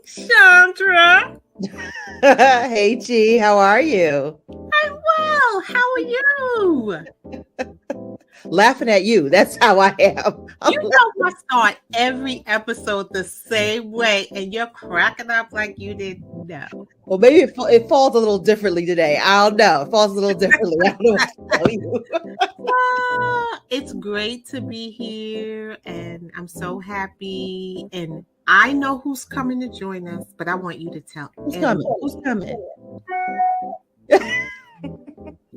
Chandra. Hey, G, how are you? I'm well. How are you? Laughing at you. That's how I am. You know I start every episode the same way, and you're cracking up like you didn't know. Well, maybe it falls a little differently today. I don't know. It falls a little differently. I don't know what to tell you. It's great to be here, and I'm so happy. And I know who's coming to join us, but I want you to tell Who's everyone. coming? Who's coming?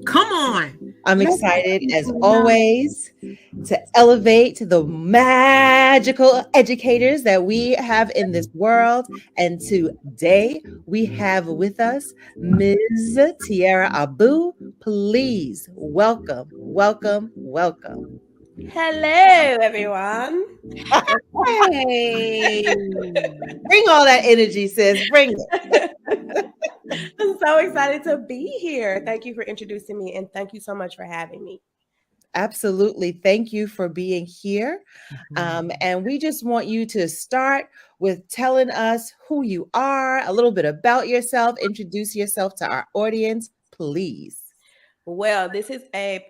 Come on. I'm excited, as always, to elevate the magical educators that we have in this world. And today we have with us Ms. Tiara Abu. Please welcome, welcome, welcome. Hello, everyone. Hey. Bring all that energy, sis. Bring it. I'm so excited to be here. Thank you for introducing me, and thank you so much for having me. Absolutely. Thank you for being here. And we just want you to start with telling us who you are, a little bit about yourself, introduce yourself to our audience, please. Well, this is a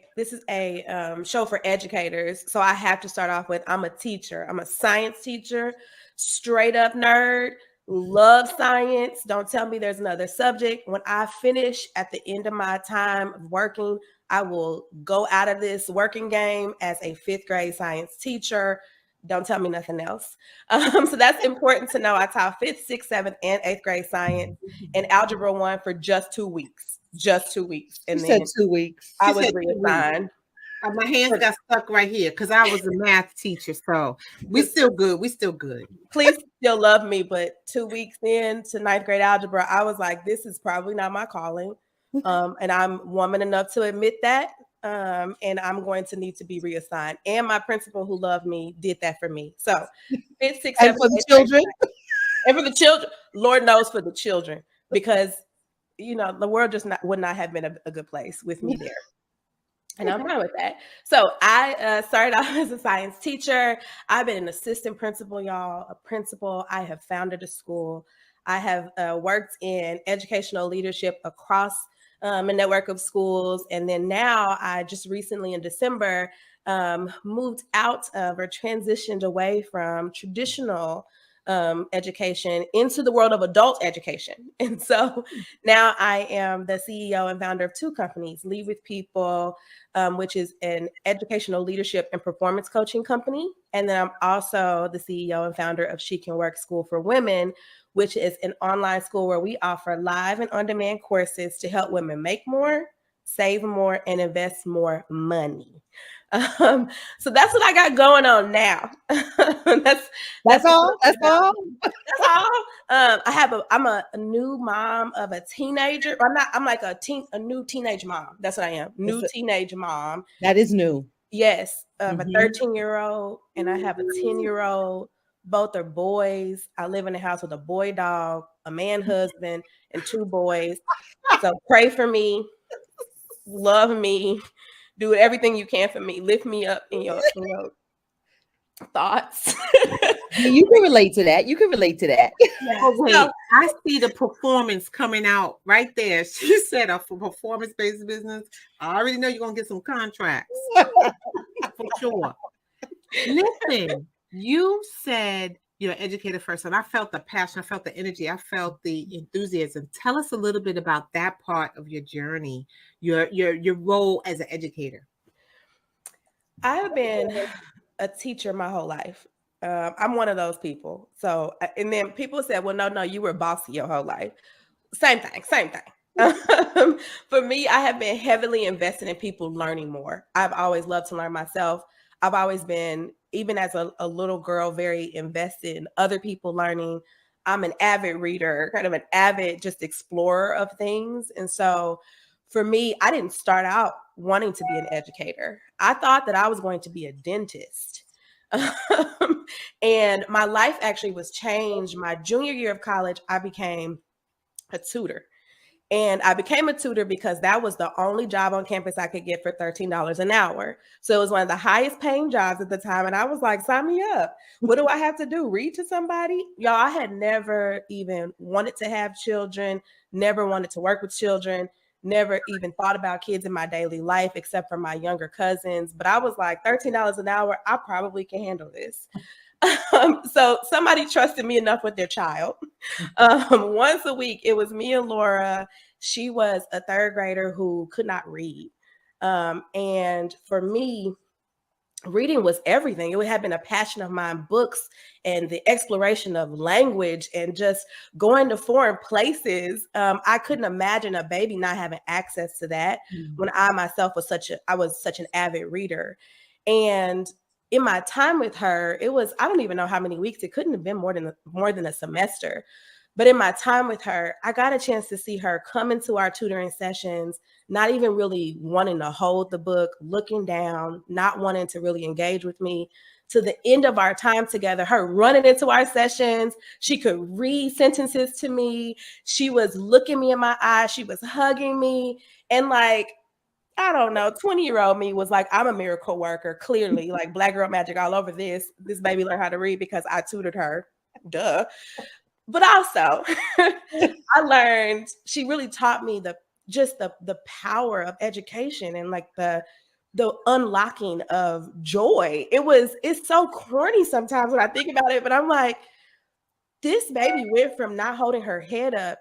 show for educators, so I have to start off with I'm a teacher. I'm a science teacher, straight up nerd. Love science. Don't tell me there's another subject. When I finish at the end of my time of working, I will go out of this working game as a 5th grade science teacher. Don't tell me nothing else. So that's important to know. I taught 5th, 6th, 7th, and 8th grade science and Algebra 1 for just 2 weeks. Just 2 weeks. And You then said 2 weeks. I was reassigned. My hands got stuck right here because I was a math teacher. So we still good. We still good. Please still love me, but 2 weeks into 9th grade algebra, I was like, this is probably not my calling. And I'm woman enough to admit that. And I'm going to need to be reassigned. And my principal who loved me did that for me. So 5th, 6th, 7th, And for the children? And for the children, Lord knows for the children, because the world just would not have been a good place with me there. And I'm fine with that. So I started off as a science teacher. I've been an assistant principal, y'all, a principal. I have founded a school. I have worked in educational leadership across a network of schools. And then now I just recently in December moved out of or transitioned away from traditional education into the world of adult education. And so now I am the CEO and founder of 2 companies, Lead with People, which is an educational leadership and performance coaching company. And then I'm also the CEO and founder of She Can Work School for Women, which is an online school where we offer live and on-demand courses to help women make more, save more, and invest more money. So that's what I got going on now. That's all. That's all. That's all. I'm a new mom of a teenager. I'm like a new teenage mom. That's what I am. New teenage mom. That is new. Yes. A 13-year-old and I have a 10-year-old. Both are boys. I live in a house with a boy dog, a man husband, and 2 boys. So pray for me. Love me. Do everything you can for me. Lift me up in your thoughts. You can relate to that. Yeah. Oh, wait, I see the performance coming out right there. She said a performance-based business. I already know you're going to get some contracts. For sure. Listen, you said you're an educator first, and I felt the passion, I felt the energy, I felt the enthusiasm. Tell us a little bit about that part of your journey, your role as an educator. I have been a teacher my whole life. I'm one of those people. So, and then people said, well, no, you were bossy your whole life. Same thing. For me, I have been heavily invested in people learning more. I've always loved to learn myself. I've always been, even as a little girl, very invested in other people learning. I'm an avid reader, kind of an avid just explorer of things. And so for me, I didn't start out wanting to be an educator. I thought that I was going to be a dentist. And my life actually was changed. My junior year of college, I became a tutor. And I became a tutor because that was the only job on campus I could get for $13 an hour. So it was one of the highest paying jobs at the time. And I was like, sign me up. What do I have to do? Read to somebody? Y'all, I had never even wanted to have children, never wanted to work with children, never even thought about kids in my daily life, except for my younger cousins. But I was like, $13 an hour, I probably can handle this. So somebody trusted me enough with their child. Once a week, it was me and Laura. She was a third grader who could not read. And for me, reading was everything. It had been a passion of mine, books and the exploration of language and just going to foreign places. I couldn't imagine a baby not having access to that when I myself was such an avid reader. And in my time with her, it was, I don't even know how many weeks. It couldn't have been more than a semester. But in my time with her, I got a chance to see her come into our tutoring sessions, not even really wanting to hold the book, looking down, not wanting to really engage with me. To the end of our time together, her running into our sessions, she could read sentences to me. She was looking me in my eyes. She was hugging me. And like, I don't know, 20-year-old me was like, I'm a miracle worker, clearly, like Black girl magic all over this. This baby learned how to read because I tutored her. Duh. But also, I learned, she really taught me the power of education and like the unlocking of joy. It's so corny sometimes when I think about it, but I'm like, this baby went from not holding her head up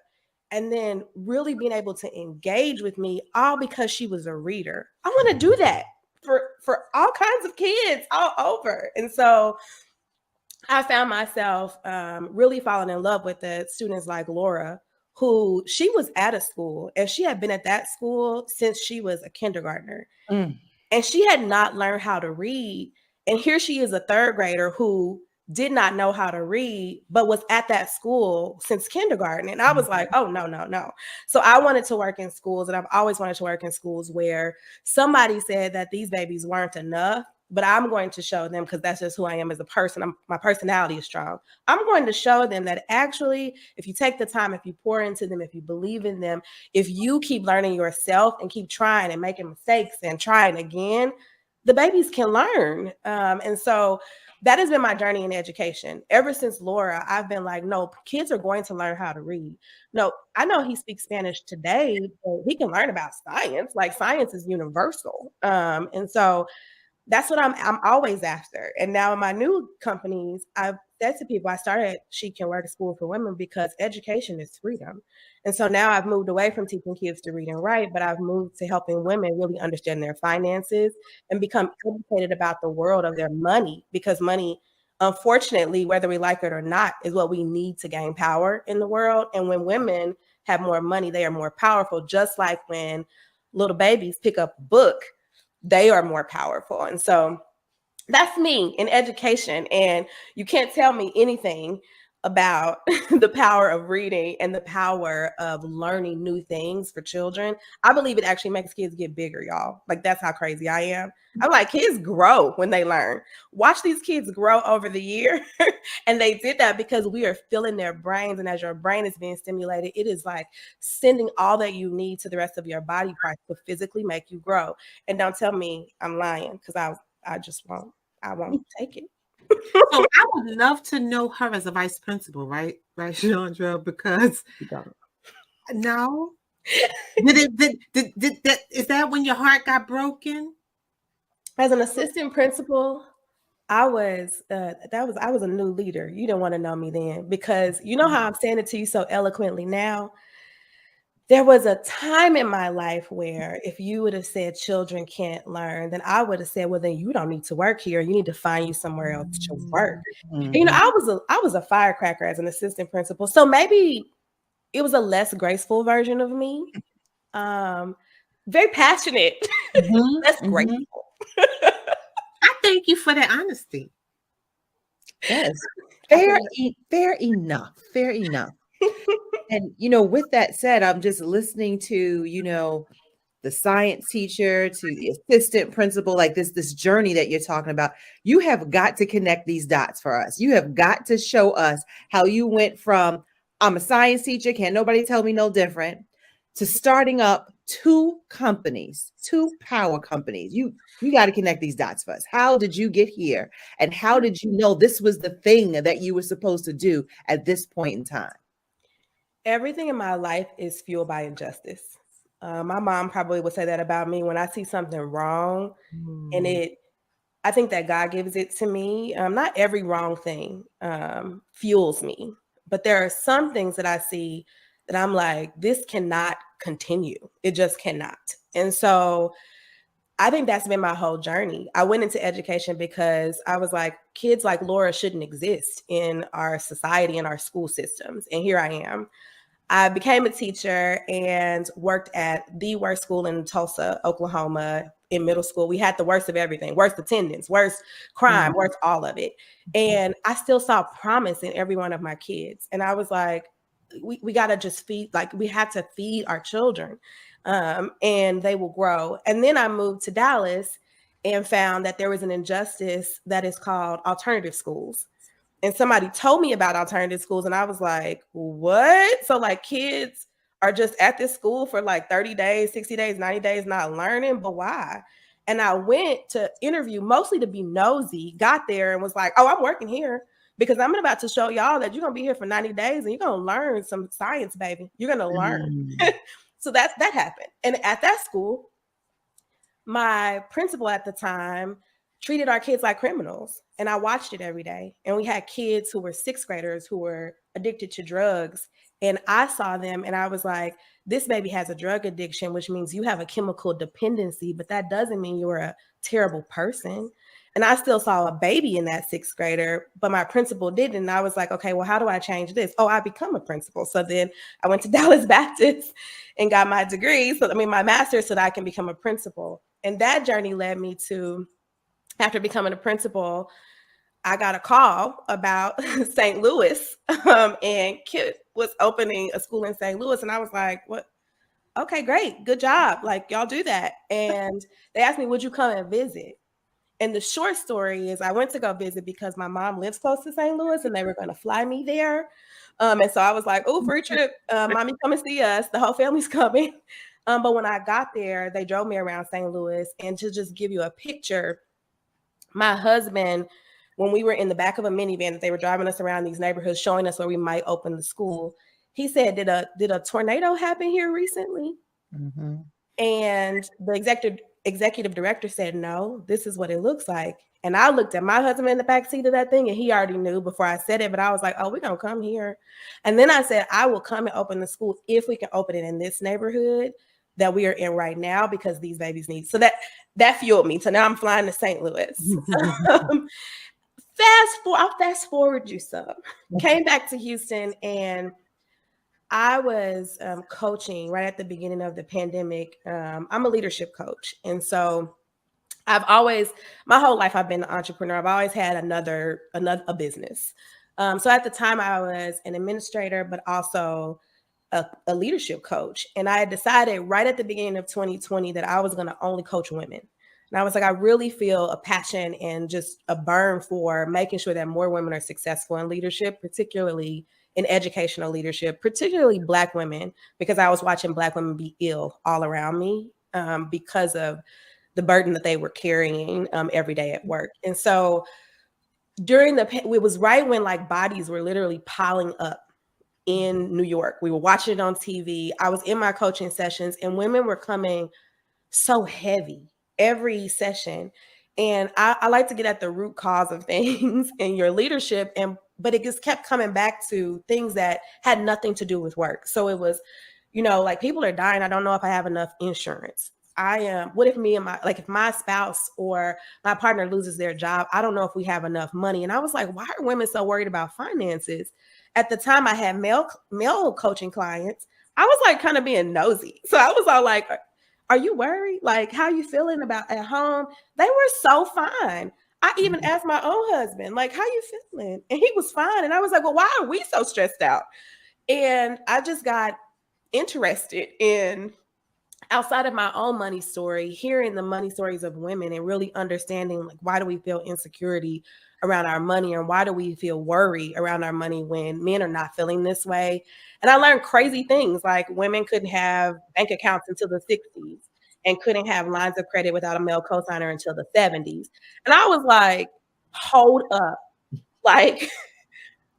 and then really being able to engage with me all because she was a reader. I want to do that for all kinds of kids all over. And so I found myself really falling in love with the students like Laura, who she was at a school and she had been at that school since she was a kindergartner. And she had not learned how to read. And here she is, a third grader who did not know how to read, but was at that school since kindergarten. And I was like, oh, no. So I wanted to work in schools, and I've always wanted to work in schools where somebody said that these babies weren't enough, but I'm going to show them, because that's just who I am as a person. My personality is strong. I'm going to show them that actually, if you take the time, if you pour into them, if you believe in them, if you keep learning yourself and keep trying and making mistakes and trying again, the babies can learn. And so that has been my journey in education. Ever since Laura, I've been like, no, kids are going to learn how to read. No, I know he speaks Spanish today, but he can learn about science. Like, science is universal. And so that's what I'm always after. And now in my new companies, I've said to people, I started She Can Work School for Women because education is freedom. And so now I've moved away from teaching kids to read and write, but I've moved to helping women really understand their finances and become educated about the world of their money, because money, unfortunately, whether we like it or not, is what we need to gain power in the world. And when women have more money, they are more powerful, just like when little babies pick up a book, they are more powerful. And so that's me in education. And you can't tell me anything about the power of reading and the power of learning new things for children. I believe it actually makes kids get bigger, y'all. Like, that's how crazy I am. I'm like, kids grow when they learn. Watch these kids grow over the year. And they did that because we are filling their brains. And as your brain is being stimulated, it is like sending all that you need to the rest of your body parts to physically make you grow. And don't tell me I'm lying, because I just won't. I won't take it. So I would love to know her as a vice principal, right, Chandra? Because no, is that when your heart got broken? As an assistant principal, I was a new leader. You didn't want to know me then, because you know how I'm saying it to you so eloquently now. There was a time in my life where if you would have said children can't learn, then I would have said, well, then you don't need to work here. You need to find you somewhere else to work. And, you know, I was a firecracker as an assistant principal. So maybe it was a less graceful version of me. Very passionate, less graceful. I thank you for that honesty. Yes. Fair enough. And, you know, with that said, I'm just listening to, you know, the science teacher to the assistant principal, like this journey that you're talking about. You have got to connect these dots for us. You have got to show us how you went from, I'm a science teacher, can't nobody tell me no different, to starting up two companies, two power companies. You got to connect these dots for us. How did you get here? And how did you know this was the thing that you were supposed to do at this point in time? Everything in my life is fueled by injustice. My mom probably would say that about me. When I see something wrong and I think that God gives it to me. Not every wrong thing fuels me, but there are some things that I see that I'm like, this cannot continue. It just cannot. And so I think that's been my whole journey. I went into education because I was like, kids like Laura shouldn't exist in our society and our school systems. And here I am. I became a teacher and worked at the worst school in Tulsa, Oklahoma, in middle school. We had the worst of everything, worst attendance, worst crime, worst all of it. And I still saw promise in every one of my kids. And I was like, we got to just feed, like we have to feed our children and they will grow. And then I moved to Dallas and found that there was an injustice that is called alternative schools. And somebody told me about alternative schools and I was like, what? So like kids are just at this school for like 30 days, 60 days, 90 days, not learning, but why? And I went to interview mostly to be nosy, got there and was like, oh, I'm working here because I'm about to show y'all that you're going to be here for 90 days and you're going to learn some science, baby. You're going to learn. So that happened. And at that school, my principal at the time treated our kids like criminals. And I watched it every day. And we had kids who were sixth graders who were addicted to drugs. And I saw them and I was like, this baby has a drug addiction, which means you have a chemical dependency, but that doesn't mean you're a terrible person. And I still saw a baby in that sixth grader, but my principal didn't. And I was like, okay, well, how do I change this? Oh, I become a principal. So then I went to Dallas Baptist and got my degree. My master's so that I can become a principal. And that journey led me to, after becoming a principal, I got a call about St. Louis and Kit was opening a school in St. Louis. And I was like, what? Okay, great. Good job. Like y'all do that. And they asked me, would you come and visit? And the short story is I went to go visit because my mom lives close to St. Louis and they were going to fly me there. And so I was like, oh, free trip. Mommy, come and see us. The whole family's coming. But when I got there, they drove me around St. Louis. And to just give you a picture, my husband, when we were in the back of a minivan, they were driving us around these neighborhoods, showing us where we might open the school. He said, did a tornado happen here recently? Mm-hmm. And the executive director said, no, this is what it looks like. And I looked at my husband in the back seat of that thing and he already knew before I said it, but I was like, oh, we're going to come here. And then I said, I will come and open the school if we can open it in this neighborhood that we are in right now because these babies need. So that fueled me. So now I'm flying to St. Louis. I'll fast forward you some. Came back to Houston and I was coaching right at the beginning of the pandemic. I'm a leadership coach. And so my whole life, I've been an entrepreneur. I've always had a business. So at the time I was an administrator, but also a leadership coach. And I had decided right at the beginning of 2020 that I was going to only coach women. And I was like, I really feel a passion and just a burn for making sure that more women are successful in leadership, particularly in educational leadership, particularly Black women, because I was watching Black women be ill all around me because of the burden that they were carrying every day at work. And so it was right when like bodies were literally piling up in New York. We were watching it on TV. I was in my coaching sessions and women were coming so heavy every session. And I like to get at the root cause of things in your leadership. But it just kept coming back to things that had nothing to do with work. So it was, like people are dying. I don't know if I have enough insurance. What if if my spouse or my partner loses their job? I don't know if we have enough money. And I was like, why are women so worried about finances? At the time I had male coaching clients. I was like kind of being nosy. So I was all like, are you worried? Like, how you feeling about at home? They were so fine. I even asked my own husband, like, how you feeling? And he was fine. And I was like, well, why are we so stressed out? And I just got interested in outside of my own money story, hearing the money stories of women and really understanding like why do we feel insecurity around our money, and why do we feel worry around our money when men are not feeling this way. And I learned crazy things like women couldn't have bank accounts until the 60s and couldn't have lines of credit without a male cosigner until the 70s. And I was like, hold up. Like,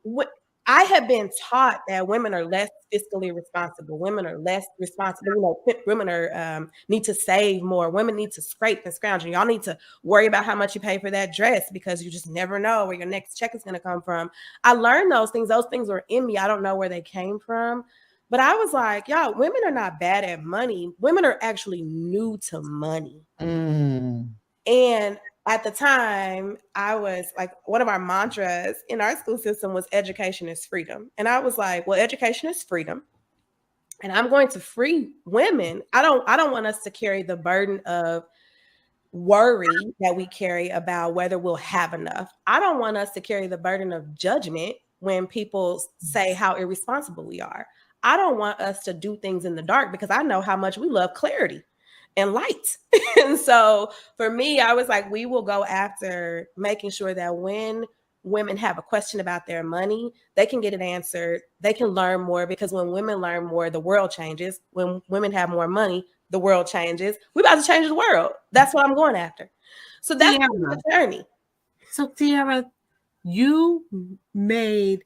what, I have been taught that women are less fiscally responsible. Women are less responsible. You know, women are need to save more. Women need to scrape and scrounge. And y'all need to worry about how much you pay for that dress because you just never know where your next check is going to come from. I learned those things. Those things were in me. I don't know where they came from. But I was like, y'all, women are not bad at money. Women are actually new to money. Mm. And at the time, I was like, one of our mantras in our school system was education is freedom. And I was like, well, education is freedom. And I'm going to free women. I don't want us to carry the burden of worry that we carry about whether we'll have enough. I don't want us to carry the burden of judgment when people say how irresponsible we are. I don't want us to do things in the dark because I know how much we love clarity and light. And so for me, I was like, we will go after making sure that when women have a question about their money, they can get it answered. They can learn more, because when women learn more, the world changes. When women have more money, the world changes. We're about to change the world. That's what I'm going after. So that's the journey. So Tiara, you made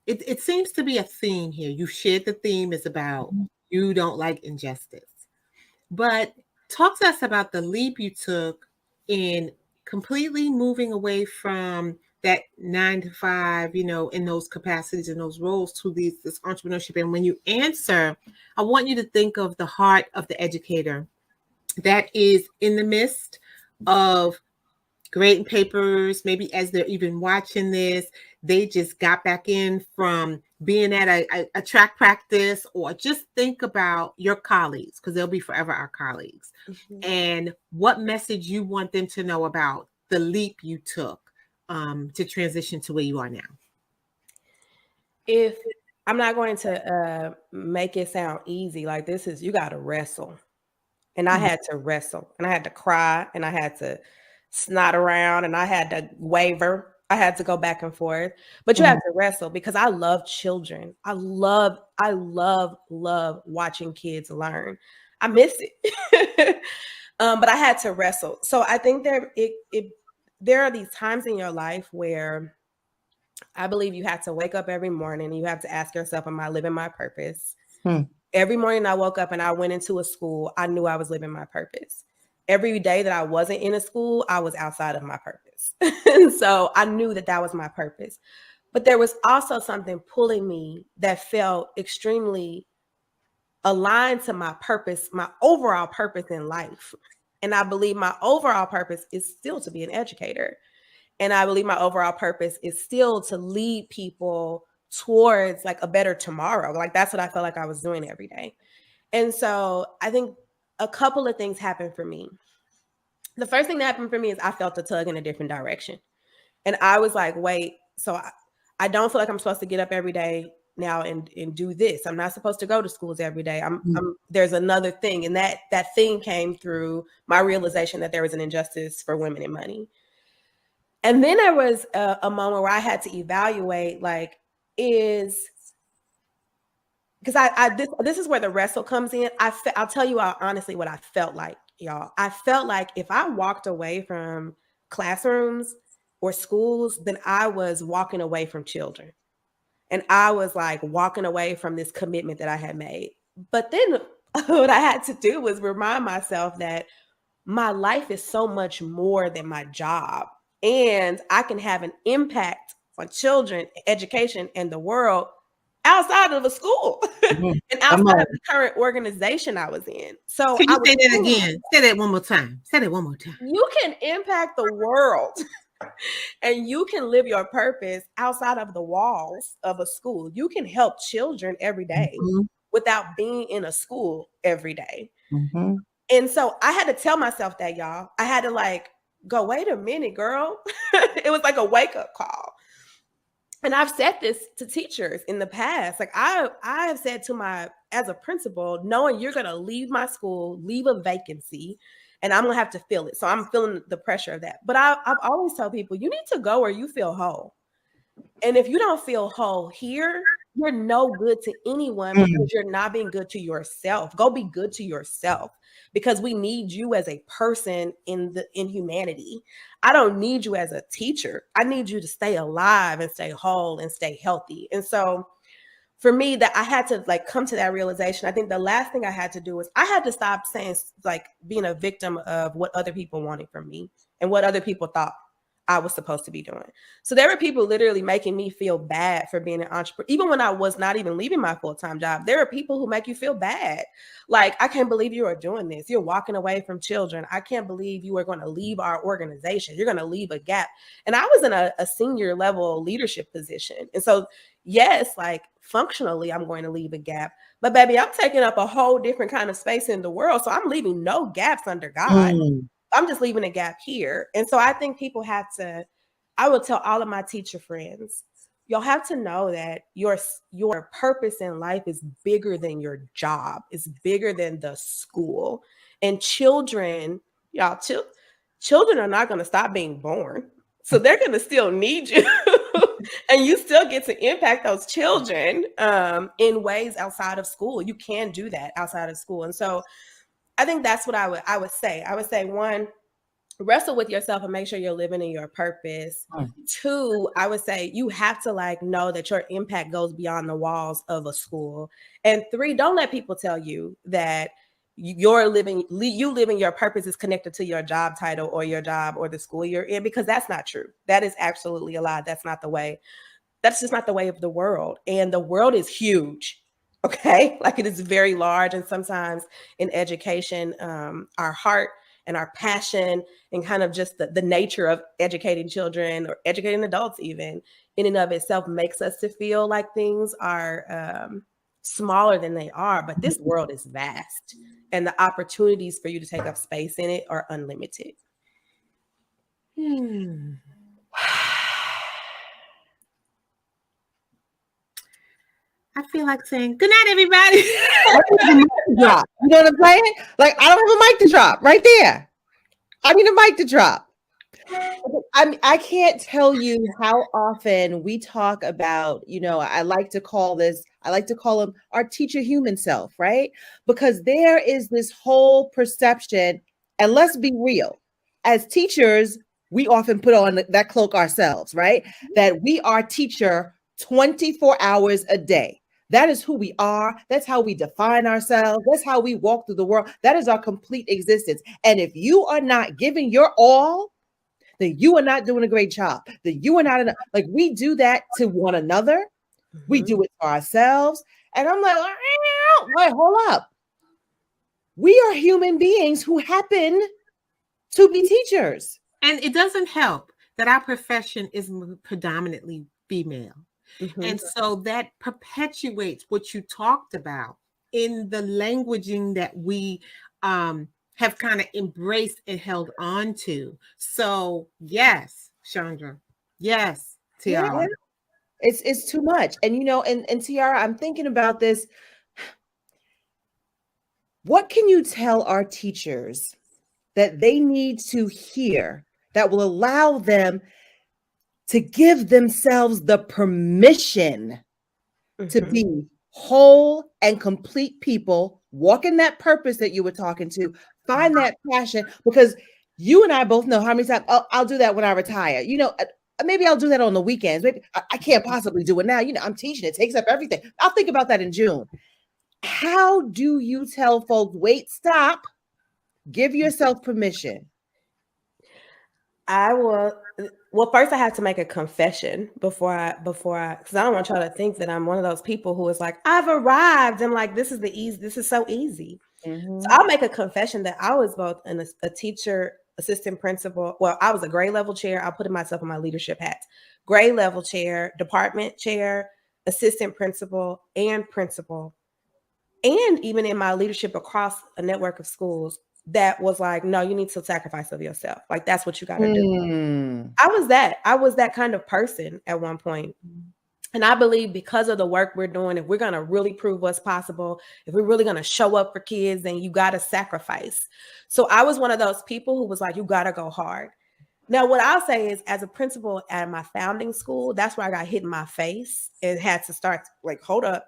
it seems to be a theme here. You shared the theme is about you don't like injustice. But talk to us about the leap you took in completely moving away from that 9 to 5, you know, in those capacities and those roles to this entrepreneurship. And when you answer, I want you to think of the heart of the educator that is in the midst of grading papers. Maybe as they're even watching this, they just got back in from being at a track practice, or just think about your colleagues, because they'll be forever our colleagues, and what message you want them to know about the leap you took to transition to where you are now. If I'm not going to make it sound easy, like this is, you got to wrestle. And I had to wrestle, and I had to cry, and I had to snot around, and I had to waver. I had to go back and forth, but you have to wrestle, because I love children. I love watching kids learn. I miss it. But I had to wrestle. So I think there are these times in your life where I believe you have to wake up every morning and you have to ask yourself, am I living my purpose? Every morning I woke up and I went into a school, I knew I was living my purpose. Every day that I wasn't in a school, I was outside of my purpose. And so I knew that that was my purpose. But there was also something pulling me that felt extremely aligned to my purpose, my overall purpose in life. And I believe my overall purpose is still to be an educator. And I believe my overall purpose is still to lead people towards like a better tomorrow. Like that's what I felt like I was doing every day. And so I think a couple of things happened for me. The first thing that happened for me is I felt a tug in a different direction. And I was like, wait, so I don't feel like I'm supposed to get up every day now and do this. I'm not supposed to go to schools every day. There's another thing. And that thing came through my realization that there was an injustice for women in money. And then there was a moment where I had to evaluate, like, because this is where the wrestle comes in. I'll tell you honestly what I felt like, y'all. I felt like if I walked away from classrooms or schools, then I was walking away from children. And I was like walking away from this commitment that I had made. But then what I had to do was remind myself that my life is so much more than my job. And I can have an impact on children, education, and the world outside of a school and outside of the current organization I was in. So can you say that again? Say that one more time. Say that one more time. You can impact the world and you can live your purpose outside of the walls of a school. You can help children every day without being in a school every day. And so I had to tell myself that, y'all. I had to like go, wait a minute, girl. It was like a wake-up call. and I've said this to teachers in the past. Like I have said to as a principal, knowing you're going to leave my school, leave a vacancy, and I'm going to have to fill it. So I'm feeling the pressure of that. But I've always told people, you need to go where you feel whole. And if you don't feel whole here, you're no good to anyone because you're not being good to yourself. Go be good to yourself, because we need you as a person in humanity. I don't need you as a teacher. I need you to stay alive and stay whole and stay healthy. And so for me, that I had to like come to that realization. I think the last thing I had to do was I had to stop saying, like, being a victim of what other people wanted from me and what other people thought I was supposed to be doing. So there were people literally making me feel bad for being an entrepreneur. Even when I was not even leaving my full-time job, there are people who make you feel bad. Like, I can't believe you are doing this. You're walking away from children. I can't believe you are going to leave our organization. You're going to leave a gap. And I was in a senior level leadership position. And so, yes, like functionally, I'm going to leave a gap. But baby, I'm taking up a whole different kind of space in the world. So I'm leaving no gaps under God. I'm just leaving a gap here. And so I think people have to, I will tell all of my teacher friends, you'll have to know that your purpose in life is bigger than your job. It's bigger than the school. And children, y'all, children are not going to stop being born. So they're going to still need you. And you still get to impact those children in ways outside of school. You can do that outside of school. And so I think that's what I would say. I would say, one, wrestle with yourself and make sure you're living in your purpose. Two, I would say you have to like know that your impact goes beyond the walls of a school. And three, don't let people tell you that you living your purpose is connected to your job title or your job or the school you're in, because that's not true. That is absolutely a lie. That's not the way. That's just not the way of the world. And the world is huge. Okay, like it is very large. And sometimes in education, our heart and our passion and kind of just the nature of educating children or educating adults, even in and of itself, makes us to feel like things are smaller than they are. But this world is vast, and the opportunities for you to take up space in it are unlimited. I feel like saying good night, everybody. You know what I'm saying? Like, I don't have a mic to drop right there. I need a mic to drop. I can't tell you how often we talk about, I like to call them our teacher human self, right? Because there is this whole perception, and let's be real, as teachers, we often put on that cloak ourselves, right? That we are teacher 24 hours a day. That is who we are. That's how we define ourselves. That's how we walk through the world. That is our complete existence. And if you are not giving your all, then you are not doing a great job. That you are not enough. Like, we do that to one another. We do it for ourselves. And I'm like, wait, hold up. We are human beings who happen to be teachers. And it doesn't help that our profession is predominantly female. And so that perpetuates what you talked about in the languaging that we have kind of embraced and held on to. So yes, Chandra. Yes, Tiara. Yeah. It's too much. And and Tiara, I'm thinking about this. What can you tell our teachers that they need to hear that will allow them to give themselves the permission to be whole and complete people, walk in that purpose that you were talking to, find that passion? Because you and I both know how many times I'll do that when I retire. Maybe I'll do that on the weekends. Maybe I can't possibly do it now. I'm teaching. It takes up everything. I'll think about that in June. How do you tell folks, wait, stop, give yourself permission? I will. Well, first I have to make a confession before I, because I don't want y'all to think that I'm one of those people who is like, I've arrived. I'm like, this is so easy. So I'll make a confession that I was both a teacher, assistant principal. Well, I was a grade level chair. I'll put myself in my leadership hats. Grade level chair, department chair, assistant principal, and principal. And even in my leadership across a network of schools, that was like, no, you need to sacrifice of yourself. Like, that's what you got to do. Mm. I was that kind of person at one point. And I believe because of the work we're doing, if we're going to really prove what's possible, if we're really going to show up for kids, then you got to sacrifice. So I was one of those people who was like, you got to go hard. Now, what I'll say is, as a principal at my founding school, that's where I got hit in my face and had to start like, hold up,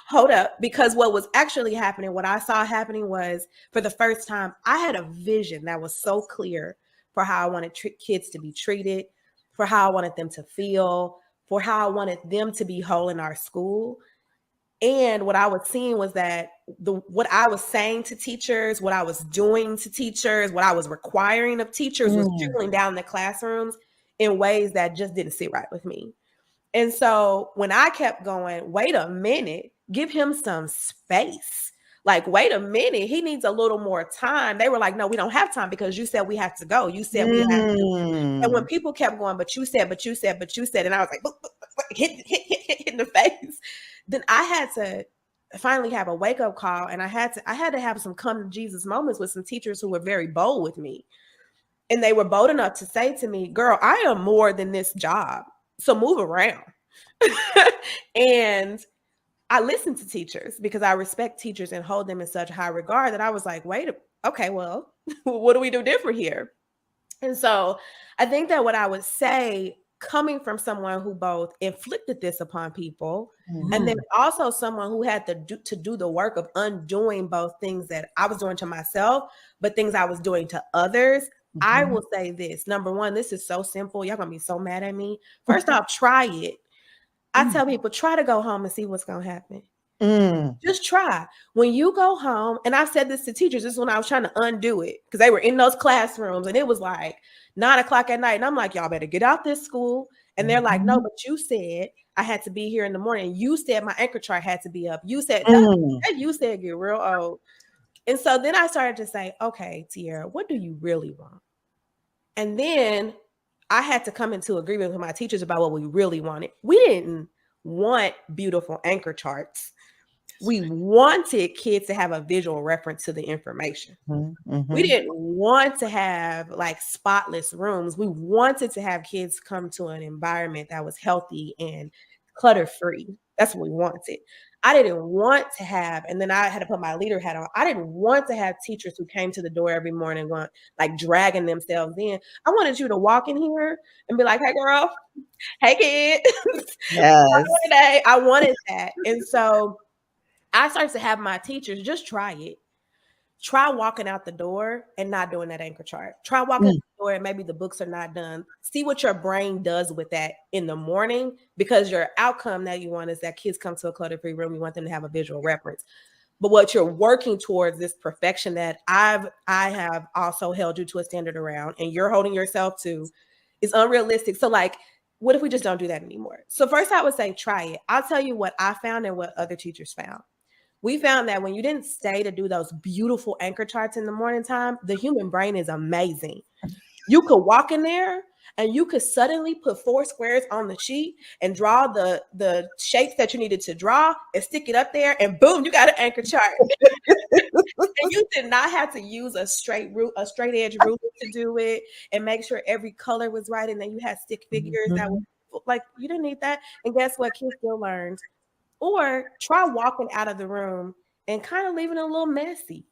hold up. Because what was actually happening, what I saw happening was, for the first time, I had a vision that was so clear for how I wanted kids to be treated, for how I wanted them to feel, for how I wanted them to be whole in our school. And what I was seeing was that what I was saying to teachers, what I was doing to teachers, what I was requiring of teachers was trickling down the classrooms in ways that just didn't sit right with me. And so when I kept going, wait a minute, give him some space. Like, wait a minute, he needs a little more time. They were like, no, we don't have time because you said we have to go. You said we have to. And when people kept going, but you said, and I was like, hit in the face. Then I had to finally have a wake-up call, and I had to have some come to Jesus moments with some teachers who were very bold with me. And they were bold enough to say to me, girl, I am more than this job. So move around. And I listen to teachers because I respect teachers and hold them in such high regard that I was like, okay, well, what do we do different here? And so I think that what I would say, coming from someone who both inflicted this upon people, and then also someone who had to do the work of undoing both things that I was doing to myself, but things I was doing to others, I will say this. Number one, this is so simple. Y'all gonna be so mad at me. First off, try it. I tell people, try to go home and see what's going to happen. Just try. When you go home, and I've said this to teachers, this is when I was trying to undo it because they were in those classrooms and it was like 9:00 at night. And I'm like, y'all better get out this school. And they're like, no, but you said I had to be here in the morning. You said my anchor chart had to be up. You said that you said get real old. And so then I started to say, okay, Tiara, what do you really want? And then I had to come into agreement with my teachers about what we really wanted. We didn't want beautiful anchor charts. We wanted kids to have a visual reference to the information. We didn't want to have like spotless rooms. We wanted to have kids come to an environment that was healthy and clutter-free. That's what we wanted. I didn't want to have, and then I had to put my leader hat on. I didn't want to have teachers who came to the door every morning going like dragging themselves in. I wanted you to walk in here and be like, hey girl, hey kid. Yes. I wanted that. And so I started to have my teachers just try it. Try walking out the door and not doing that anchor chart. Try walking out the door and maybe the books are not done. See what your brain does with that in the morning, because your outcome that you want is that kids come to a clutter-free room. You want them to have a visual reference. But what you're working towards, this perfection that I have also held you to a standard around, and you're holding yourself to, is unrealistic. So like, what if we just don't do that anymore? So first I would say, try it. I'll tell you what I found and what other teachers found. We found that when you didn't stay to do those beautiful anchor charts in the morning time, the human brain is amazing. You could walk in there and you could suddenly put 4 squares on the sheet and draw the shapes that you needed to draw and stick it up there, and boom, you got an anchor chart. And you did not have to use a straight edge ruler to do it and make sure every color was right. And then you had stick figures that were like, you didn't need that. And guess what? Kids still learned. Or try walking out of the room and kind of leaving it a little messy.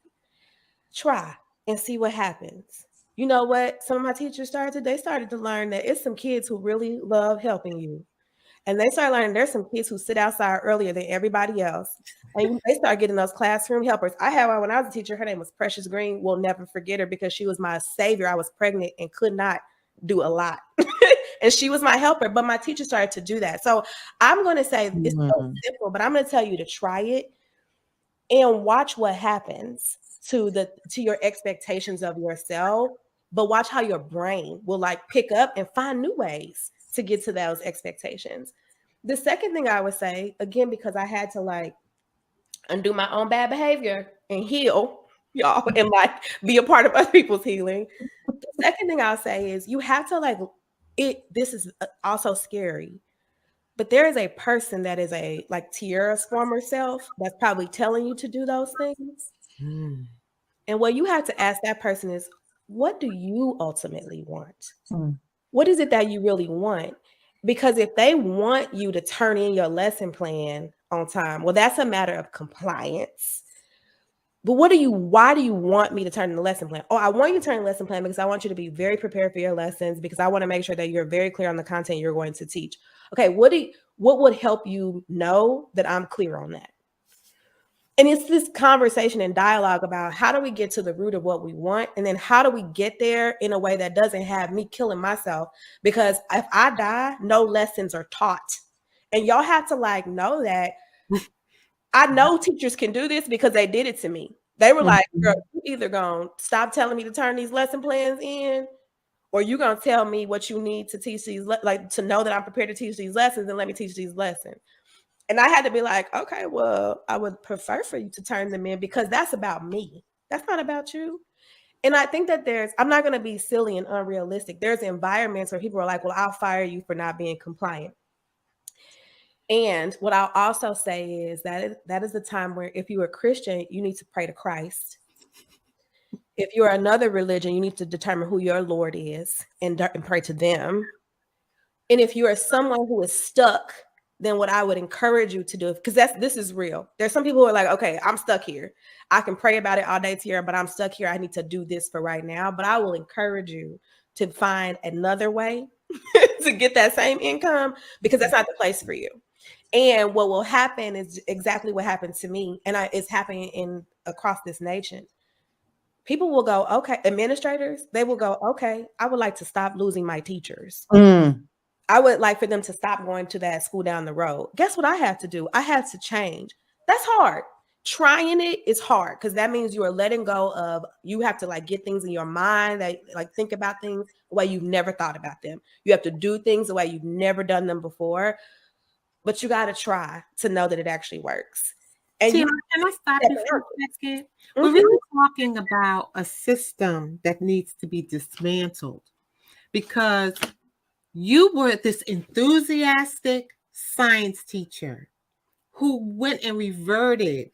Try and see what happens. You know what? Some of my teachers started to learn that it's some kids who really love helping you. And they started learning there's some kids who sit outside earlier than everybody else. And they start getting those classroom helpers. I had one when I was a teacher. Her name was Precious Green. We'll never forget her because she was my savior. I was pregnant and could not do a lot. And she was my helper, but my teacher started to do that. So I'm going to say it's so simple, but I'm going to tell you to try it and watch what happens to your expectations of yourself, but watch how your brain will like pick up and find new ways to get to those expectations. The second thing I would say, again, because I had to like undo my own bad behavior and heal, y'all, and like be a part of other people's healing. The second thing I'll say is you have to like, this is also scary, but there is a person that is like Tiara's former self that's probably telling you to do those things. And what you have to ask that person is, what do you ultimately want? Mm. What is it that you really want? Because if they want you to turn in your lesson plan on time, well, that's a matter of compliance. But why do you want me to turn in the lesson plan? Oh, I want you to turn in the lesson plan because I want you to be very prepared for your lessons, because I want to make sure that you're very clear on the content you're going to teach. Okay, what would help you know that I'm clear on that? And it's this conversation and dialogue about how do we get to the root of what we want, and then how do we get there in a way that doesn't have me killing myself? Because if I die, no lessons are taught. And y'all have to like know that. I know teachers can do this because they did it to me. They were like, girl, you either gonna stop telling me to turn these lesson plans in, or you're gonna tell me what you need to teach these, like to know that I'm prepared to teach these lessons, and let me teach these lessons. And I had to be like, okay, well, I would prefer for you to turn them in because that's about me. That's not about you. And I think that I'm not going to be silly and unrealistic. There's environments where people are like, well, I'll fire you for not being compliant. And what I'll also say is that is the time where if you're a Christian, you need to pray to Christ. If you're another religion, you need to determine who your Lord is and pray to them. And if you are someone who is stuck, then what I would encourage you to do, because this is real. There's some people who are like, okay, I'm stuck here. I can pray about it all day, Tiara, but I'm stuck here. I need to do this for right now. But I will encourage you to find another way to get that same income, because that's not the place for you. And what will happen is exactly what happened to me, and it's happening across this nation. People will go, okay, administrators, they will go, okay, I would like to stop losing my teachers. I would like for them to stop going to that school down the road. Guess what I have to do? I have to change. That's hard. Trying it is hard because that means you are letting go of, you have to like get things in your mind that like think about things the way you've never thought about them. You have to do things the way you've never done them before, but you got to try to know that it actually works. And Tina, can I stop you for a second? We're really talking about a system that needs to be dismantled, because you were this enthusiastic science teacher who went and reverted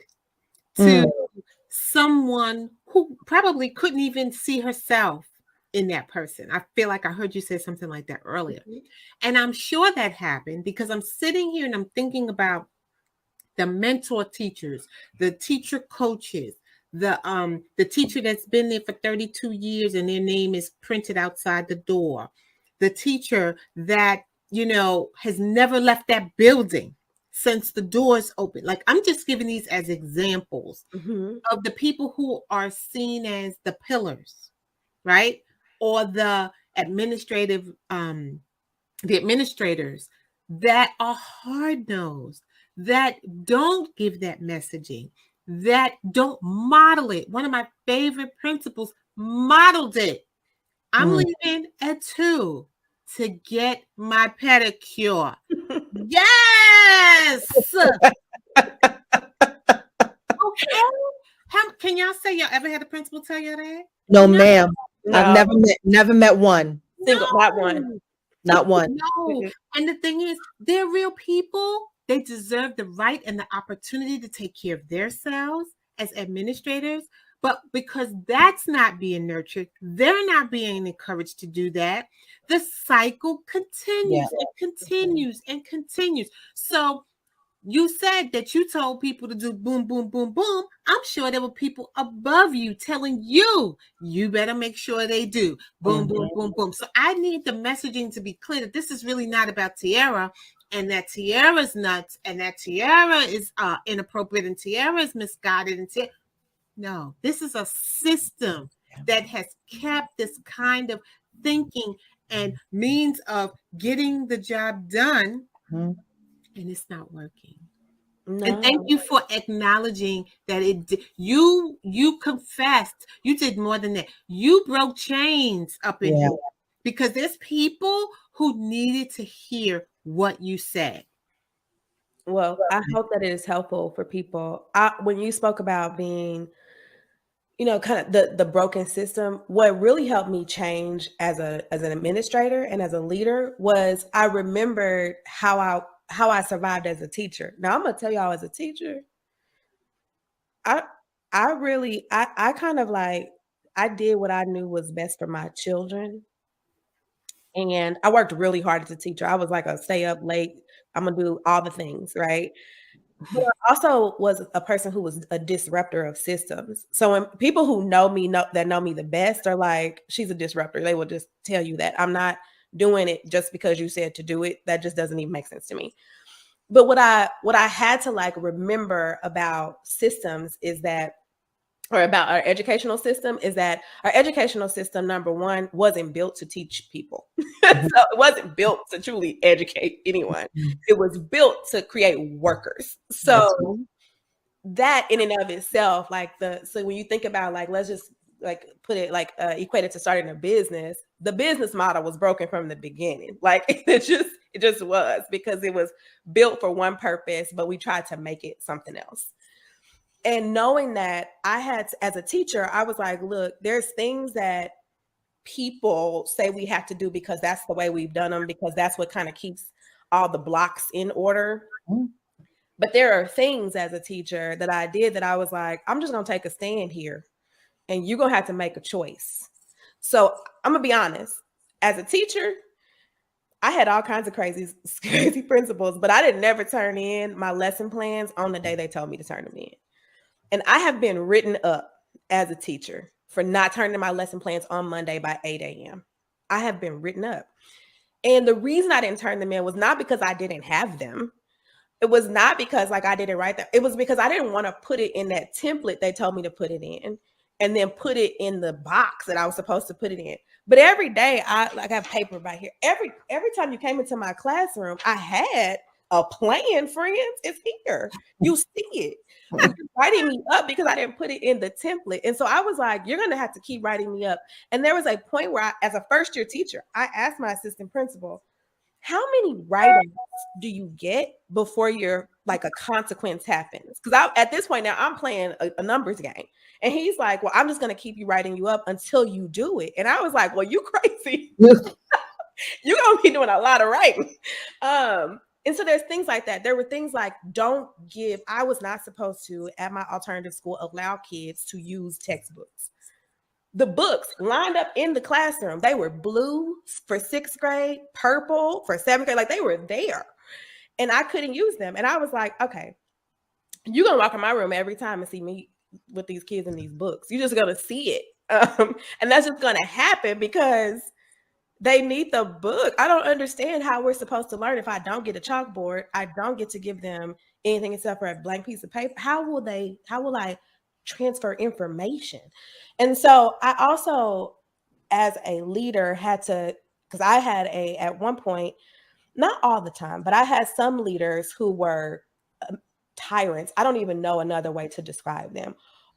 to someone who probably couldn't even see herself in that person. I feel like I heard you say something like that earlier. And I'm sure that happened because I'm sitting here and I'm thinking about the mentor teachers, the teacher coaches, the teacher that's been there for 32 years and their name is printed outside the door, the teacher that, has never left that building since the doors open. Like, I'm just giving these as examples of the people who are seen as the pillars, right? Or the administrators that are hard-nosed, that don't give that messaging, that don't model it. One of my favorite principals modeled it. I'm leaving at 2 to get my pedicure. Yes. Okay. Can y'all say y'all ever had a principal tell you that? No, ma'am. No. I've never met one. Single, not one. Not one. No. And the thing is, they're real people. They deserve the right and the opportunity to take care of themselves as administrators. But because that's not being nurtured, they're not being encouraged to do that. The cycle continues and continues and continues. So you said that you told people to do boom, boom, boom, boom. I'm sure there were people above you telling you, you better make sure they do boom, boom, boom, boom. So I need the messaging to be clear that this is really not about Tiara, and that Tiara's nuts, and that Tiara is inappropriate, and Tiara is misguided. And no, this is a system that has kept this kind of thinking and means of getting the job done. And it's not working. No. And thank you for acknowledging that you confessed. You did more than that. You broke chains up in here, because there's people who needed to hear what you said. Well, I hope that it is helpful for people. When you spoke about being, kind of the broken system, what really helped me change as an administrator and as a leader was I remembered how I survived as a teacher. Now I'm gonna tell y'all, as a teacher, I kind of like, I did what I knew was best for my children. And I worked really hard as a teacher. I was like a stay up late. I'm gonna do all the things, right? But I also was a person who was a disruptor of systems. So when people who know me the best are like, she's a disruptor, they will just tell you that. I'm not doing it just because you said to do it. That just doesn't even make sense to me. But what I had to like remember about systems is that, or about our educational system, is that our educational system, number one, wasn't built to teach people. So it wasn't built to truly educate anyone. It was built to create workers. So that in and of itself, like so when you think about, like, let's just like put it like equate it to starting a business, the business model was broken from the beginning. Like it just was, because it was built for one purpose, but we tried to make it something else. And knowing that, I had to, as a teacher, I was like, look, there's things that people say we have to do because that's the way we've done them, because that's what kind of keeps all the blocks in order. But there are things as a teacher that I did that I was like, I'm just going to take a stand here and you're going to have to make a choice. So I'm going to be honest. As a teacher, I had all kinds of crazy principles, but I didn't never turn in my lesson plans on the day they told me to turn them in. And I have been written up as a teacher for not turning my lesson plans on Monday by 8 a.m. I have been written up. And the reason I didn't turn them in was not because I didn't have them. It was not because like I didn't write that. It was because I didn't want to put it in that template they told me to put it in, and then put it in the box that I was supposed to put it in. But every day I have paper right here. Every time you came into my classroom, I had a plan, friends. It's here. You see it. But you're writing me up because I didn't put it in the template. And so I was like, you're going to have to keep writing me up. And there was a point where as a first year teacher, I asked my assistant principal, how many write-ups do you get before you're like a consequence happens? Because at this point now, I'm playing a numbers game. And he's like, well, I'm just going to keep you writing you up until you do it. And I was like, well, you crazy. You're going to be doing a lot of writing. And so there's things like that. There were things like, I was not supposed to, at my alternative school, allow kids to use textbooks. The books lined up in the classroom, they were blue for 6th grade, purple for 7th grade, like they were there. And I couldn't use them. And I was like, okay, you're going to walk in my room every time and see me with these kids in these books. You're just going to see it. And that's just going to happen because they need the book. I don't understand how we're supposed to learn if I don't get a chalkboard. I don't get to give them anything except for a blank piece of paper. How will I transfer information? And so I also, as a leader, had to, because I had at one point, not all the time, but I had some leaders who were tyrants. I don't even know another way to describe them.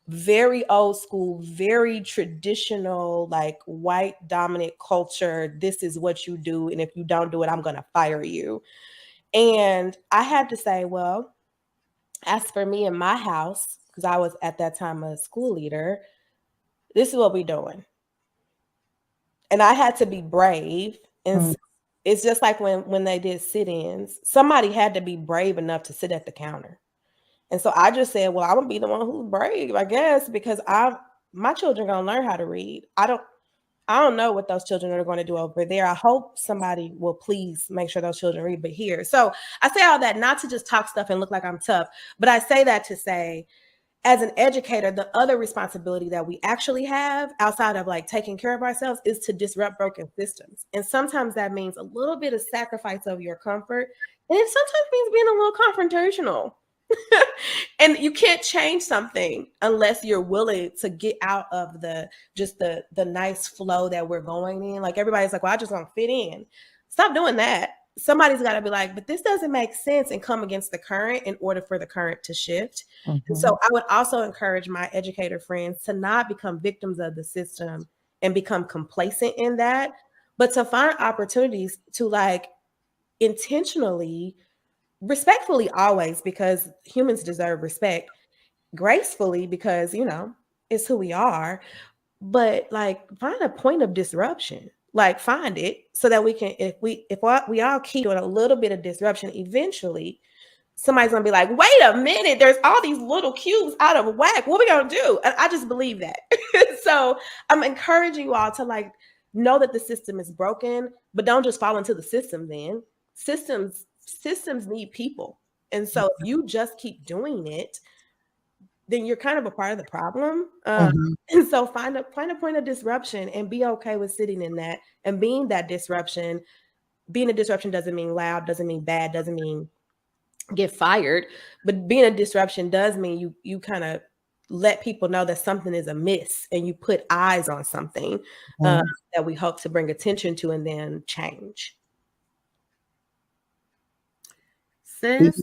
Very old school, very traditional, like white dominant culture. This is what you do. And if you don't do it, I'm going to fire you. And I had to say, well, as for me in my house, because I was at that time a school leader, this is what we're doing. And I had to be brave. And it's just like when they did sit-ins, somebody had to be brave enough to sit at the counter. And so I just said, well, I'm gonna be the one who's brave, I guess, because my children are gonna learn how to read. I don't know what those children are going to do over there. I hope somebody will please make sure those children read, but here. So I say all that not to just talk stuff and look like I'm tough, but I say that to say, as an educator, the other responsibility that we actually have outside of like taking care of ourselves is to disrupt broken systems. And sometimes that means a little bit of sacrifice of your comfort. And it sometimes means being a little confrontational. And you can't change something unless you're willing to get out of the nice flow that we're going in. Like everybody's like, well, I just want to fit in. Stop doing that. Somebody's got to be like, but this doesn't make sense, and come against the current in order for the current to shift. And so I would also encourage my educator friends to not become victims of the system and become complacent in that, but to find opportunities to like intentionally, respectfully always, because humans deserve respect, gracefully because, it's who we are, but like find a point of disruption. Like find it so that we can, if we all keep doing a little bit of disruption, eventually somebody's gonna be like, wait a minute, there's all these little cubes out of whack. What are we gonna do? And I just believe that. So I'm encouraging you all to like know that the system is broken, but don't just fall into the system then. Systems need people. And so if you just keep doing it, then you're kind of a part of the problem. And so find a point of disruption and be okay with sitting in that and being that disruption. Being a disruption doesn't mean loud, doesn't mean bad, doesn't mean get fired, but being a disruption does mean you kind of let people know that something is amiss and you put eyes on something that we hope to bring attention to and then change. Sis,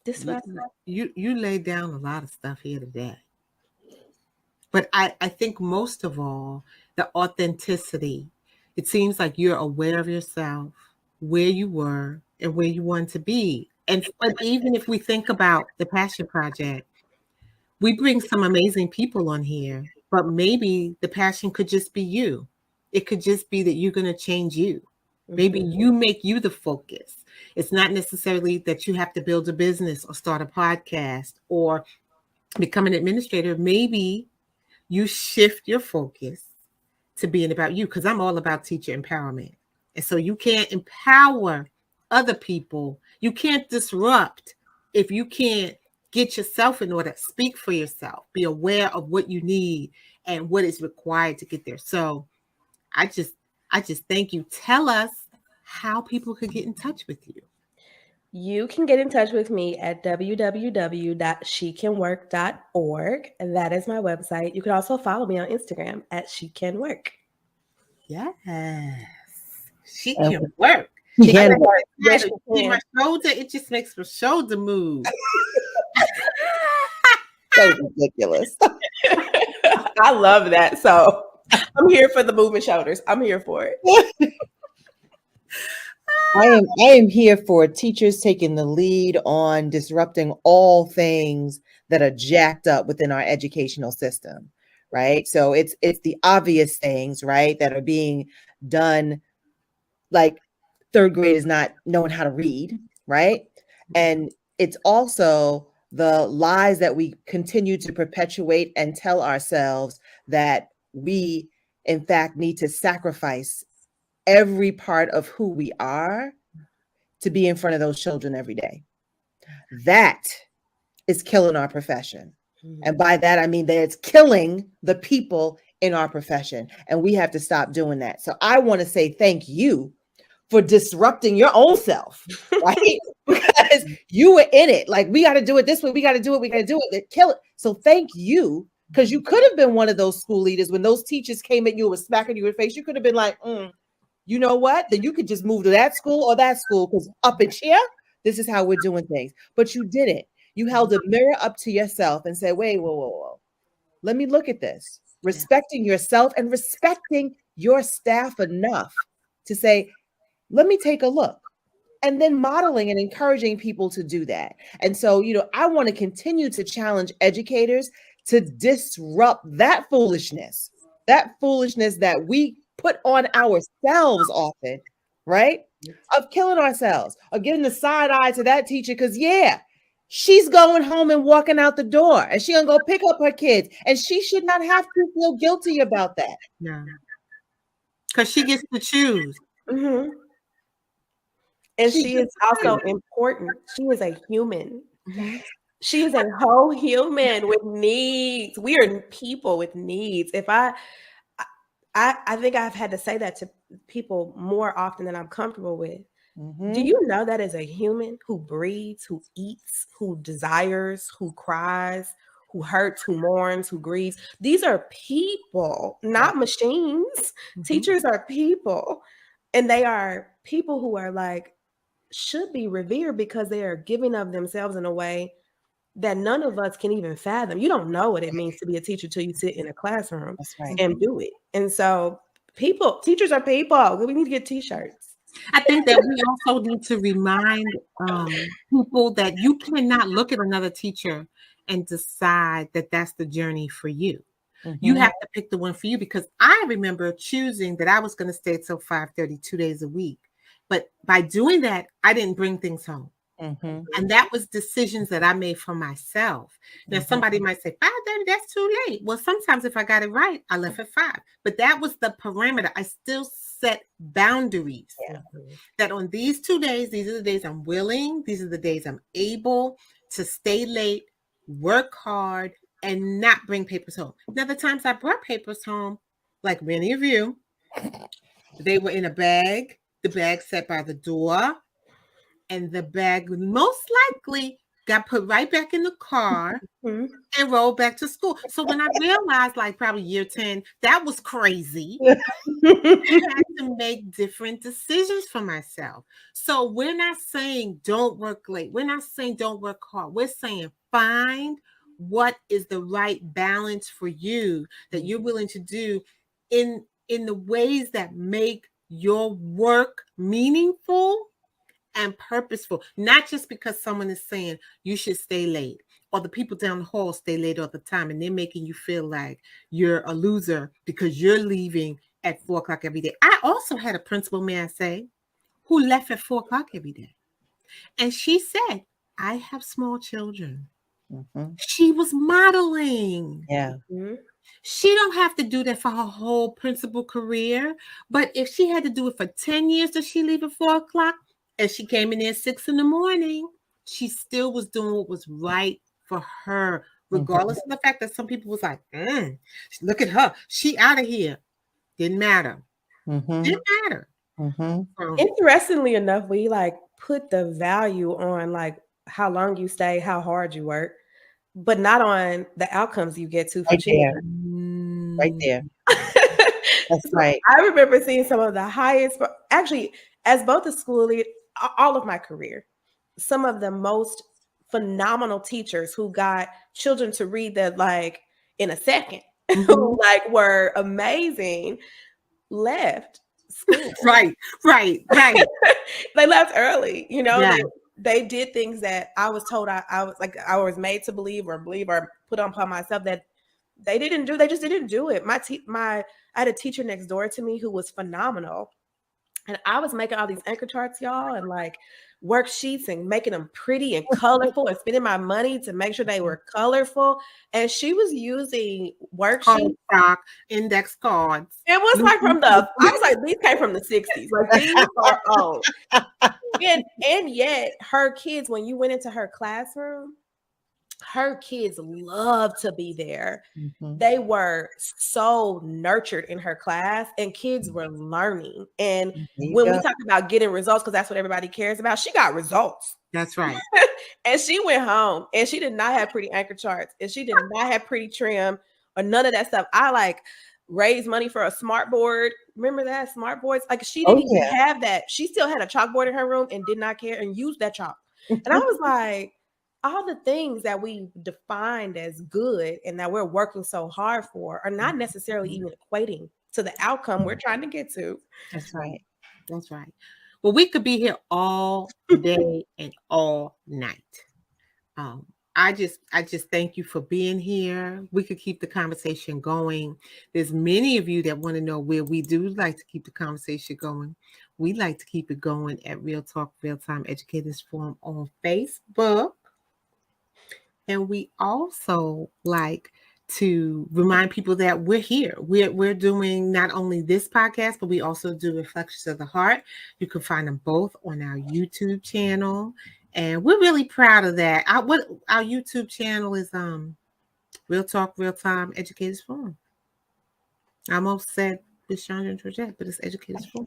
Disruptor. You laid down a lot of stuff here today. But I think most of all, the authenticity. It seems like you're aware of yourself, where you were, and where you want to be. And even if we think about the Passion Project, we bring some amazing people on here, but maybe the passion could just be you. It could just be that you're going to change you. Maybe you make you the focus. It's not necessarily that you have to build a business or start a podcast or become an administrator. Maybe you shift your focus to being about you, because I'm all about teacher empowerment. And so you can't empower other people. You can't disrupt if you can't get yourself in order. Speak for yourself. Be aware of what you need and what is required to get there. So I just thank you. Tell us how people could get in touch with you. You can get in touch with me at www.shecanwork.org. And that is my website. You can also follow me on Instagram at shecanwork. Yes. She can work. She can work. Yes, she See my can. shoulder, it just makes my shoulder move. So ridiculous. I love that. So I'm here for the moving shoulders. I'm here for it. I am here for teachers taking the lead on disrupting all things that are jacked up within our educational system, right? So it's the obvious things, right, that are being done, like third grade is not knowing how to read, right? And it's also the lies that we continue to perpetuate and tell ourselves that we, in fact, need to sacrifice every part of who we are to be in front of those children every day. That is killing our profession. And by that, I mean that it's killing the people in our profession. And we have to stop doing that. So I want to say thank you for disrupting your own self, right? Because you were in it. Like, we got to do it this way. We got to do it. We got to do it. Kill it. So thank you. Because you could have been one of those school leaders when those teachers came at you and was smacking you in the face. You could have been like, you know what? Then you could just move to that school or that school, because up in here, this is how we're doing things. But you didn't. You held a mirror up to yourself and said, wait, whoa. Let me look at this. Respecting yourself and respecting your staff enough to say, let me take a look. And then modeling and encouraging people to do that. And so, I want to continue to challenge educators to disrupt that foolishness that we put on ourselves often, right? Of killing ourselves, of giving the side eye to that teacher, because she's going home and walking out the door, and she's gonna go pick up her kids, and she should not have to feel guilty about that. No, because she gets to choose. Mm-hmm. And she is also important. She is a human. Mm-hmm. She is a whole human with needs. We are people with needs. If I think I've had to say that to people more often than I'm comfortable with. Mm-hmm. Do you know that as a human who breathes, who eats, who desires, who cries, who hurts, who mourns, who grieves? These are people, not machines. Mm-hmm. Teachers are people. And they are people who are like, should be revered because they are giving of themselves in a way that none of us can even fathom. You don't know what it means to be a teacher till you sit in a classroom and do it. And so teachers are people. We need to get t-shirts. I think that we also need to remind people that you cannot look at another teacher and decide that that's the journey for you. Mm-hmm. You have to pick the one for you, because I remember choosing that I was going to stay till 5:30 2 days a week. But by doing that, I didn't bring things home. Mhm. And that was decisions that I made for myself. Now, somebody might say, 5:30, that's too late. Well, sometimes if I got it right, I left at 5. But that was the parameter. I still set boundaries Yeah. that on these 2 days, these are the days I'm willing, these are the days I'm able to stay late, work hard, and not bring papers home. Now, the times I brought papers home, like many of you, they were in a bag, the bag sat by the door, and the bag most likely got put right back in the car Mhm. and rolled back to school. So when I realized, like probably year 10, that was crazy, I had to make different decisions for myself. So we're not saying don't work late. We're not saying don't work hard. We're saying find what is the right balance for you that you're willing to do in the ways that make your work meaningful and purposeful, not just because someone is saying you should stay late or the people down the hall stay late all the time and they're making you feel like you're a loser because you're leaving at 4 o'clock every day. I also had a principal, may I say, who left at 4 o'clock every day. And she said, I have small children. Mhm. She was modeling. Yeah. Mhm. She don't have to do that for her whole principal career. But if she had to do it for 10 years, does she leave at 4 o'clock? And she came in there at 6 a.m, she still was doing what was right for her, regardless of the fact that some people was like, look at her. She out of here. Didn't matter. Mhm. Didn't matter. Mhm. Interestingly enough, we like put the value on like how long you stay, how hard you work, but not on the outcomes you get to for Right there. children. Right there. That's So right. I remember seeing some of the highest, actually, as both a school lead, all of my career, some of the most phenomenal teachers who got children to read that like in a second, who Mhm. like were amazing, left school. Right. They left early, you know, Yeah. they did things that I was told I was like I was made to believe or put upon myself that they didn't do. They just didn't do it. I had a teacher next door to me who was phenomenal. And I was making all these anchor charts, y'all, and like worksheets and making them pretty and colorful and spending my money to make sure they were colorful. And she was using worksheets. Stock, index cards. It was like I was like, these came from the 60s. Like these are old. And yet her kids, when you went into her classroom, her kids loved to be there. Mhm. They were so nurtured in her class and kids were learning. And There you when go. we talk about getting results, because that's what everybody cares about, she got results. That's right. And she went home and she did not have pretty anchor charts and she did not have pretty trim or none of that stuff. I like raised money for a smart board. Remember that smart boards? Like she Oh, didn't even yeah. have that. She still had a chalkboard in her room and did not care and used that chalk. And I was like, all the things that we defined as good and that we're working so hard for are not necessarily even equating to the outcome we're trying to get to. That's right. That's right. Well, we could be here all day and all night. Um, I just thank you for being here. We could keep the conversation going. There's many of you that want to know where we do like to keep the conversation going. We like to keep it going at Real Talk Real Time Educators Forum on Facebook. And we also like to remind people that we're here. We're doing not only this podcast, but we also do Reflections of the Heart. You can find them both on our YouTube channel. And we're really proud of that. Our YouTube channel is Real Talk, Real Time Educators Forum. I almost said it's Chandra and Gorgette, but it's Educators Forum.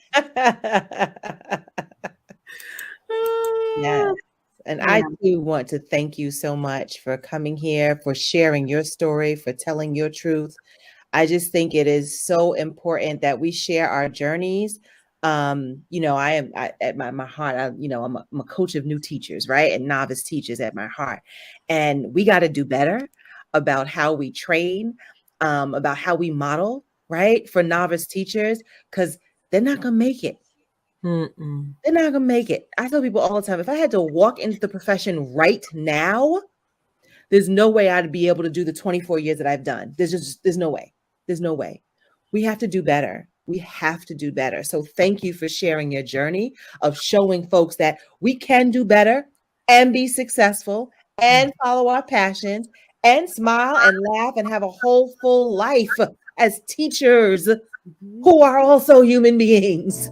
Yes. And I do want to thank you so much for coming here, for sharing your story, for telling your truth. I just think it is so important that we share our journeys. You know, at my heart, I'm a coach of new teachers, right? And novice teachers at my heart. And we got to do better about how we train, about how we model, right? For novice teachers, because they're not going to make it. Mm-mm. They're not gonna make it. I tell people all the time, if I had to walk into the profession right now, there's no way I'd be able to do the 24 years that I've done. There's no way. There's no way. We have to do better. We have to do better. So thank you for sharing your journey of showing folks that we can do better. and be successful and follow our passions and smile and laugh and have a whole full life as teachers who are also human beings.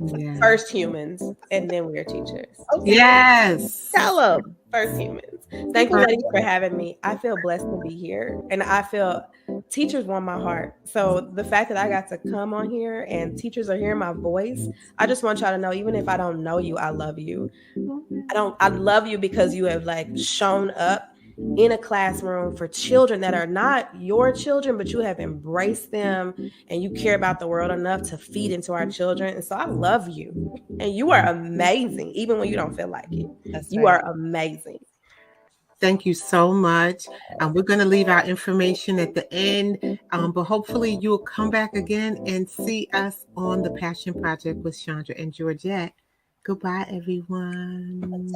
Yeah. First humans, and then we're teachers. Okay. Yes. Tell them. First humans. Thank you, ladies, for having me. I feel blessed to be here, and I feel teachers warm my heart. So the fact that I got to come on here and teachers are hearing my voice, I just want y'all to know, even if I don't know you, I love you. I love you because you have like shown up in a classroom for children that are not your children, but you have embraced them and you care about the world enough to feed into our children. And so I love you, and you are amazing, even when you don't feel like it. You are amazing. Thank you so much. We're going to leave our information at the end, but hopefully you'll come back again and see us on the Passion Project with Chandra and Gorgette. Goodbye, everyone.